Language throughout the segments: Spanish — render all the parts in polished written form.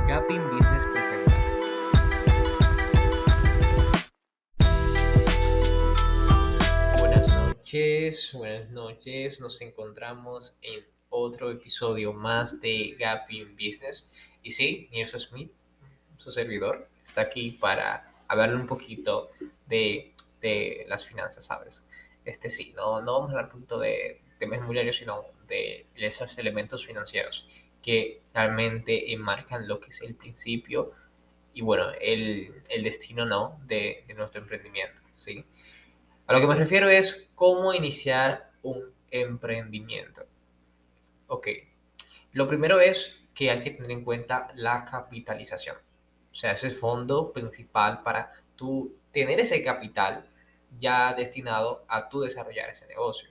Gapin Business presenta. Buenas noches. Nos encontramos en otro episodio más de Gapin Business. Y sí, Nilson Smith, su servidor, está aquí para hablarle un poquito de las finanzas, ¿sabes? Sí, no vamos a hablar un poquito de temas mundiales, sino de esos elementos financieros que realmente enmarcan lo que es el principio y bueno, el destino no de nuestro emprendimiento, ¿sí? A lo que me refiero es cómo iniciar un emprendimiento. Ok, lo primero es que hay que tener en cuenta la capitalización. O sea, ese fondo principal para tú tener ese capital ya destinado a tú desarrollar ese negocio.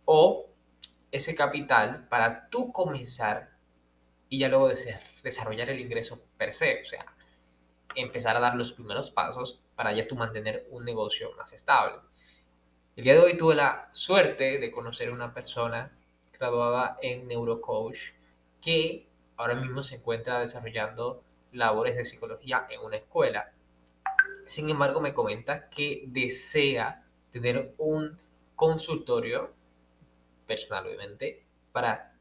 O ese capital para tú comenzar y ya luego desarrollar el ingreso per se. O sea, empezar a dar los primeros pasos para ya tú mantener un negocio más estable. El día de hoy tuve la suerte de conocer a una persona graduada en neurocoach que ahora mismo se encuentra desarrollando labores de psicología en una escuela. Sin embargo, me comenta que desea tener un consultorio personal, obviamente, para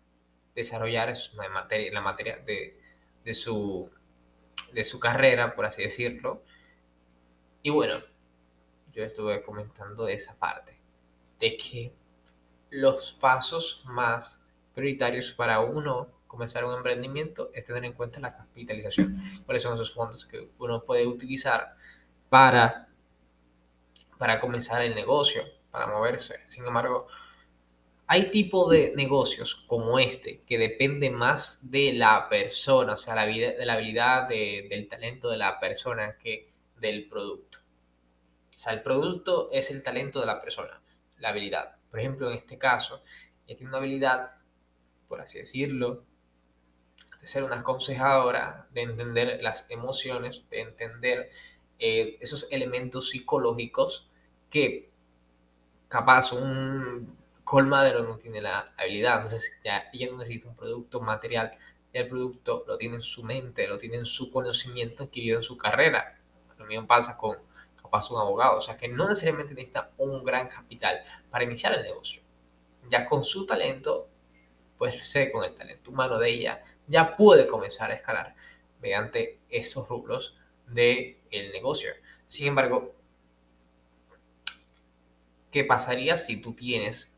desarrollar la materia de su, de su carrera, por así decirlo. Y bueno, yo estuve comentando esa parte, de que los pasos más prioritarios para uno comenzar un emprendimiento es tener en cuenta la capitalización. ¿Cuáles son esos fondos que uno puede utilizar para, para comenzar el negocio, para moverse? Sin embargo, hay tipos de negocios como este que depende más de la persona, o sea, de la habilidad, del talento de la persona que del producto. O sea, el producto es el talento de la persona, la habilidad. Por ejemplo, en este caso, ella tiene una habilidad, por así decirlo, de ser una aconsejadora, de entender las emociones, de entender esos elementos psicológicos que capaz un colmadero no tiene la habilidad. Entonces ya ella no necesita un producto material, el producto lo tiene en su mente, lo tiene en su conocimiento adquirido en su carrera. Lo mismo pasa con capaz un abogado, o sea que no necesariamente necesita un gran capital para iniciar el negocio. Ya con su talento, pues sé, con el talento humano de ella, ya puede comenzar a escalar mediante esos rubros del negocio. Sin embargo, ¿qué pasaría si tú tienes,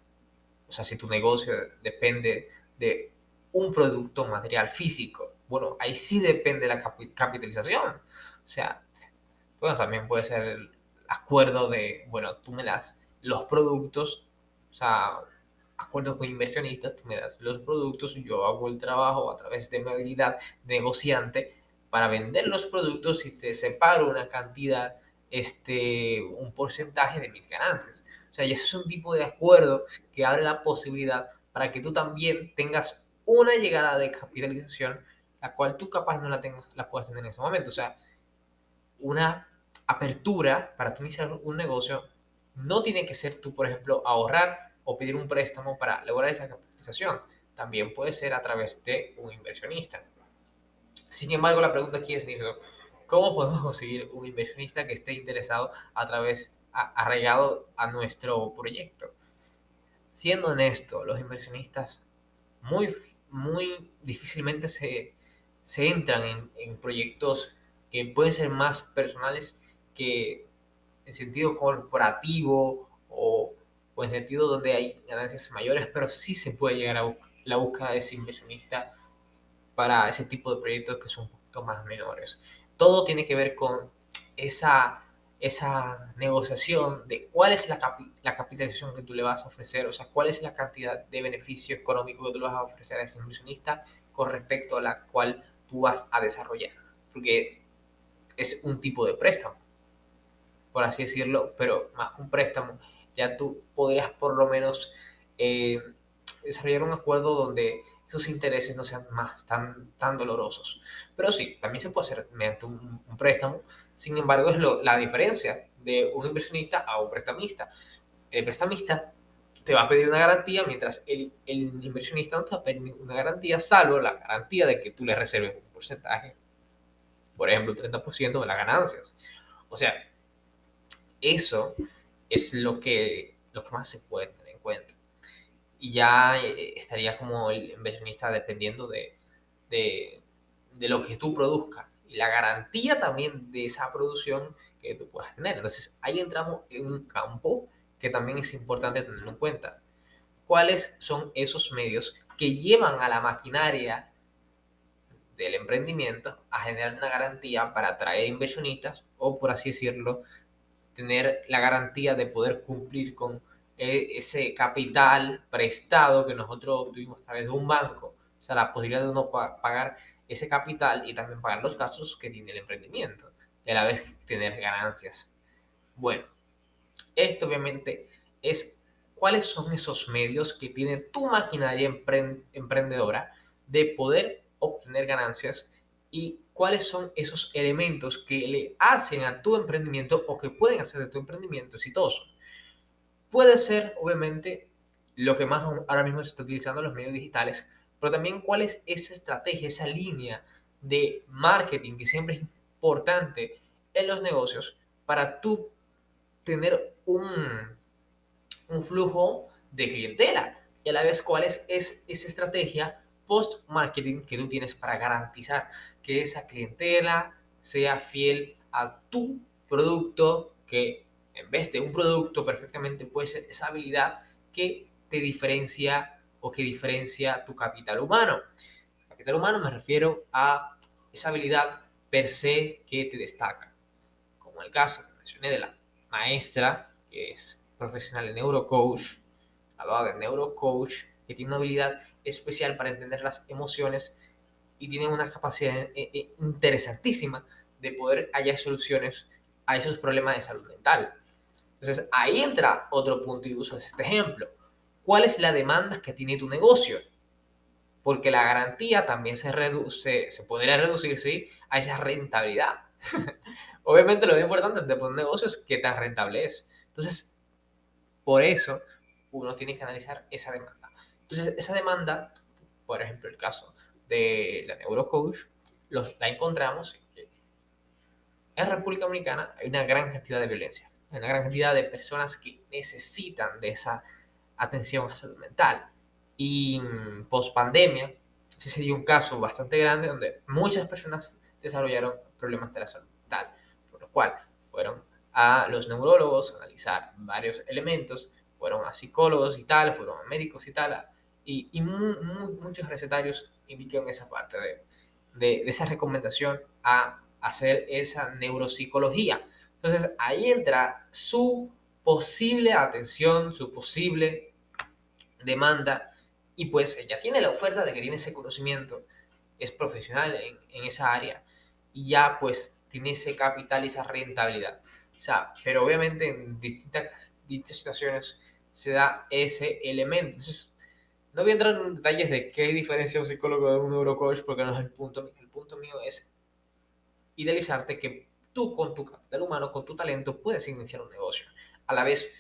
o sea, si tu negocio depende de un producto material físico? Bueno, ahí sí depende la capitalización. O sea, bueno, también puede ser el acuerdo de, bueno, tú me das los productos, o sea, acuerdo con inversionistas, tú me das los productos, yo hago el trabajo a través de mi habilidad de negociante para vender los productos y te separo una cantidad, un porcentaje de mis ganancias. O sea, y ese es un tipo de acuerdo que abre la posibilidad para que tú también tengas una llegada de capitalización, la cual tú capaz no la tengas, la puedas tener en ese momento. O sea, una apertura para tú iniciar un negocio no tiene que ser tú, por ejemplo, ahorrar o pedir un préstamo para lograr esa capitalización. También puede ser a través de un inversionista. Sin embargo, la pregunta aquí es, ¿cómo podemos conseguir un inversionista que esté interesado arraigado a nuestro proyecto? Siendo honesto, los inversionistas muy, muy difícilmente se entran en proyectos que pueden ser más personales que en sentido corporativo o en sentido donde hay ganancias mayores, pero sí se puede llegar a la búsqueda de ese inversionista para ese tipo de proyectos que son un poquito más menores. Todo tiene que ver con esa negociación de cuál es la capitalización que tú le vas a ofrecer, o sea, cuál es la cantidad de beneficio económico que tú le vas a ofrecer a ese inversionista con respecto a la cual tú vas a desarrollar. Porque es un tipo de préstamo, por así decirlo, pero más que un préstamo, ya tú podrías por lo menos eh, desarrollar un acuerdo donde sus intereses no sean más tan dolorosos. Pero sí, también se puede hacer mediante un préstamo. Sin embargo, es la diferencia de un inversionista a un prestamista. El prestamista te va a pedir una garantía, mientras el inversionista no te va a pedir una garantía, salvo la garantía de que tú le reserves un porcentaje, por ejemplo, un 30% de las ganancias. O sea, eso es lo que más se puede tener en cuenta. Y ya estaría como el inversionista dependiendo de, de lo que tú produzcas y la garantía también de esa producción que tú puedas tener. Entonces ahí entramos en un campo que también es importante tenerlo en cuenta. ¿Cuáles son esos medios que llevan a la maquinaria del emprendimiento a generar una garantía para atraer inversionistas o, por así decirlo, tener la garantía de poder cumplir con ese capital prestado que nosotros obtuvimos a través de un banco? O sea, la posibilidad de uno pagar ese capital y también pagar los gastos que tiene el emprendimiento y a la vez tener ganancias. Bueno, esto obviamente es cuáles son esos medios que tiene tu maquinaria emprendedora de poder obtener ganancias y cuáles son esos elementos que le hacen a tu emprendimiento o que pueden hacer de tu emprendimiento exitoso. Puede ser, obviamente, lo que más ahora mismo se está utilizando en los medios digitales, pero también cuál es esa estrategia, esa línea de marketing que siempre es importante en los negocios para tú tener un flujo de clientela y a la vez cuál es esa estrategia post-marketing que tú tienes para garantizar que esa clientela sea fiel a tu producto, que en vez de un producto perfectamente puede ser esa habilidad que te diferencia o que diferencia tu capital humano. Capital humano me refiero a esa habilidad per se que te destaca, como el caso que mencioné de la maestra, que es profesional de neurocoach, hablaba de neurocoach, que tiene una habilidad especial para entender las emociones y tiene una capacidad interesantísima de poder hallar soluciones a esos problemas de salud mental. Entonces, ahí entra otro punto y uso de este ejemplo. ¿Cuál es la demanda que tiene tu negocio? Porque la garantía también se reduce, se podría reducir, ¿sí?, a esa rentabilidad. Obviamente lo más importante de un negocio es qué tan rentable es. Entonces, por eso uno tiene que analizar esa demanda. Entonces, esa demanda, por ejemplo, el caso de la neurocoach, la encontramos en República Dominicana. Hay una gran cantidad de violencia, hay una gran cantidad de personas que necesitan de esa atención a salud mental. Y post pandemia, sí se dio un caso bastante grande donde muchas personas desarrollaron problemas de la salud mental, por lo cual fueron a los neurólogos a analizar varios elementos, fueron a psicólogos y tal, fueron a médicos y tal, y muchos recetarios indican esa parte de esa recomendación a hacer esa neuropsicología. Entonces ahí entra su posible atención, su posible demanda, y pues ella tiene la oferta de que tiene ese conocimiento, es profesional en esa área y ya pues tiene ese capital y esa rentabilidad. O sea, pero obviamente en distintas situaciones se da ese elemento. Entonces, no voy a entrar en detalles de qué diferencia un psicólogo de un neurocoach porque no es el punto mío. El punto mío es idealizarte que tú con tu capital humano, con tu talento, puedes iniciar un negocio. A la vez,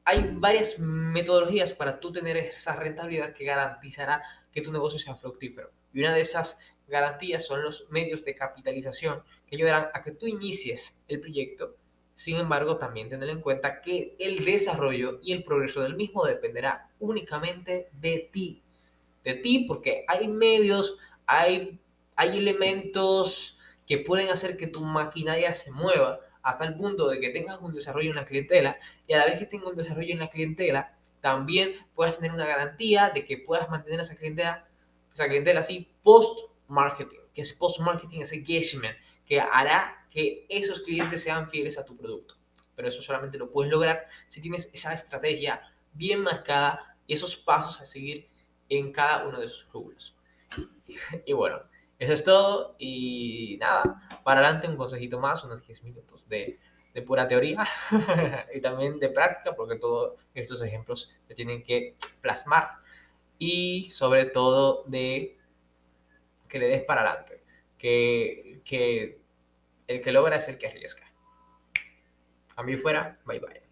hay varias metodologías para tú tener esa rentabilidad que garantizará que tu negocio sea fructífero. Y una de esas garantías son los medios de capitalización que ayudarán a que tú inicies el proyecto. Sin embargo, también tener en cuenta que el desarrollo y el progreso del mismo dependerá únicamente de ti. De ti, porque hay medios, hay elementos que pueden hacer que tu maquinaria se mueva a tal punto de que tengas un desarrollo en la clientela y a la vez que tengas un desarrollo en la clientela, también puedas tener una garantía de que puedas mantener esa clientela así post-marketing, que es post-marketing, ese engagement, que hará que esos clientes sean fieles a tu producto. Pero eso solamente lo puedes lograr si tienes esa estrategia bien marcada y esos pasos a seguir en cada uno de sus rubros. Y bueno, eso es todo. Y nada, para adelante un consejito más, unos 10 minutos de pura teoría y también de práctica, porque todos estos ejemplos se tienen que plasmar. Y sobre todo de que le des para adelante, que el que logra es el que arriesga. A mí fuera, bye bye.